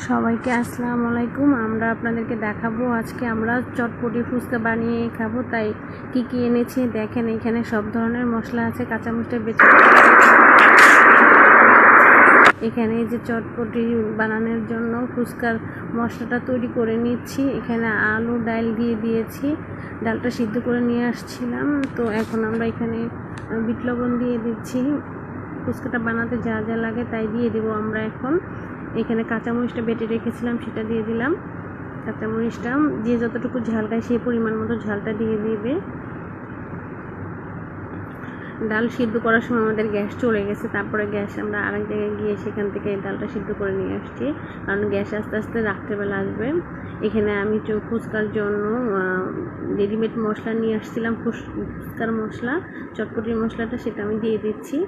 সবাইকে আসসালামু আলাইকুম। আমরা আপনাদেরকে দেখাবো আজকে আমরা চটপটি ফুচকা বানিয়ে খাবো। তাই কি কি এনেছি দেখেন। এখানে সব ধরনের মশলা আছে, কাঁচামরিচটা বেটে এখানে যে চটপটি বানানোর জন্য ফুচকার মশলাটা তৈরি করে নিচ্ছি। এখানে আলু ডাল দিয়ে দিয়েছি, ডালটা সিদ্ধ করে নিয়ে আসছিলাম। তো এখন আমরা এখানে বিট লবণ দিয়ে দিচ্ছি। ফুচকাটা বানাতে যা যা লাগে তাই দিয়ে দেবো আমরা এখন। এখানে কাঁচামরিচটা বেটে রেখেছিলাম সেটা দিয়ে দিলাম। কাঁচামরিচটা যে যতটুকু ঝাল খায় সেই পরিমাণ মতো ঝালটা দিয়ে দিবে। ডাল সিদ্ধ করার সময় আমাদের গ্যাস চলে গেছে, তারপরে গ্যাস আমরা আরেক জায়গায় গিয়ে সেখান থেকে ডালটা সিদ্ধ করে নিয়ে আসছি, কারণ গ্যাস আস্তে আস্তে রাত্রেবেলা আসবে। এখানে আমি ফুচকার জন্য রেডিমেড মশলা নিয়ে আসছিলাম, ফুচকার মশলা, চটপটির মশলাটা, সেটা আমি দিয়ে দিচ্ছি।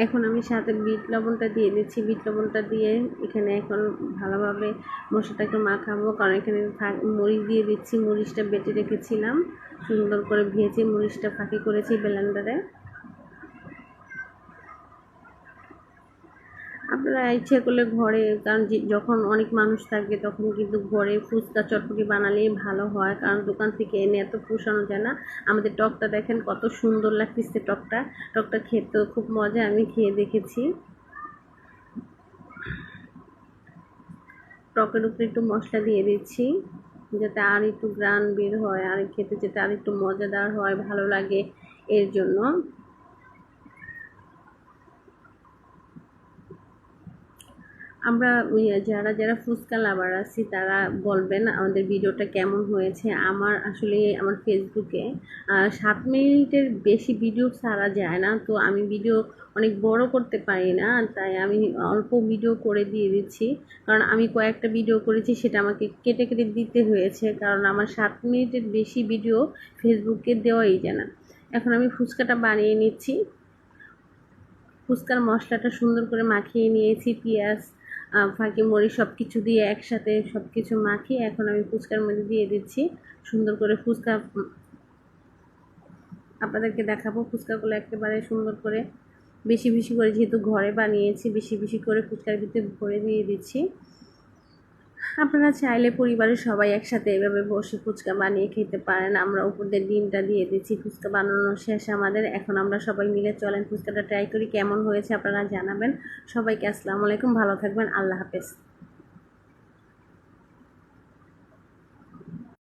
এখন আমি সাথে বিট লবণটা দিয়ে দিচ্ছি। বিট লবণটা দিয়ে এখানে এখন ভালোভাবে মশলাটাকে মাখাবো, কারণ এখানে মরিচ দিয়ে দিচ্ছি। মরিচটা বেটে রেখেছিলাম, সুন্দর করে ভেজে মরিচটা ফাঁকি করেছি ব্লেন্ডারে। আপনারা ইচ্ছে করলে ঘরে, কারণ যখন অনেক মানুষ থাকবে তখন কিন্তু ঘরে ফুচকা চটপটি বানালেই ভালো হয়, কারণ দোকান থেকে এনে এত পোষানো যায় না। আমাদের টকটা দেখেন কত সুন্দর লাগতেছে। টকটা খেতেও খুব মজা, আমি খেয়ে দেখেছি। টকের উপরে একটু মশলা দিয়ে দিচ্ছি যাতে আর একটু গ্রান বের হয়, আর খেতে যাতে আর একটু মজাদার হয়, ভালো লাগে, এর জন্য। আমরা যারা যারা ফুচকা লাভার আছি তারা বলবেন আমাদের ভিডিওটা কেমন হয়েছে। আমার আসলে আমার ফেসবুকে 7 মিনিটের বেশি ভিডিও ছাড়া যায় না, তো আমি ভিডিও অনেক বড় করতে পারি না, তাই আমি অল্প ভিডিও করে দিয়ে দিচ্ছি। কারণ আমি কয়েকটা ভিডিও করেছি, সেটা আমাকে কেটে কেটে দিতে হয়েছে, কারণ আমার 7 মিনিটের বেশি ভিডিও ফেসবুকে দেওয়াই যায় না। এখন আমি ফুচকাটা বানিয়ে নিচ্ছি। ফুচকার মশলাটা সুন্দর করে মাখিয়ে নিয়েছি, পেঁয়াজ ফাঁকি মরিচ সব কিছু দিয়ে একসাথে সব কিছু মাখিয়ে এখন আমি ফুচকার মধ্যে দিয়ে দিচ্ছি। সুন্দর করে ফুচকা আপনাদেরকে দেখাবো। ফুচকাগুলো একেবারে সুন্দর করে বেশি বেশি করে, যেহেতু ঘরে বানিয়েছি, বেশি বেশি করে ফুচকার ভিতরে ভরে দিয়ে দিচ্ছি। আপনারা চাইলে পরিবারের সবাই একসাথে এভাবে বসে ফুচকা বানিয়ে খেতে পারেন। আমরা উপর দিয়ে ডিমটা দিয়ে দিচ্ছি। ফুচকা বানানো শেষ আমাদের। এখন আমরা সবাই মিলে চলেন ফুচকাটা ট্রাই করি, কেমন হয়েছে আপনারা জানাবেন। সবাইকে আসসালামু আলাইকুম, ভালো থাকবেন, আল্লাহ হাফেজ।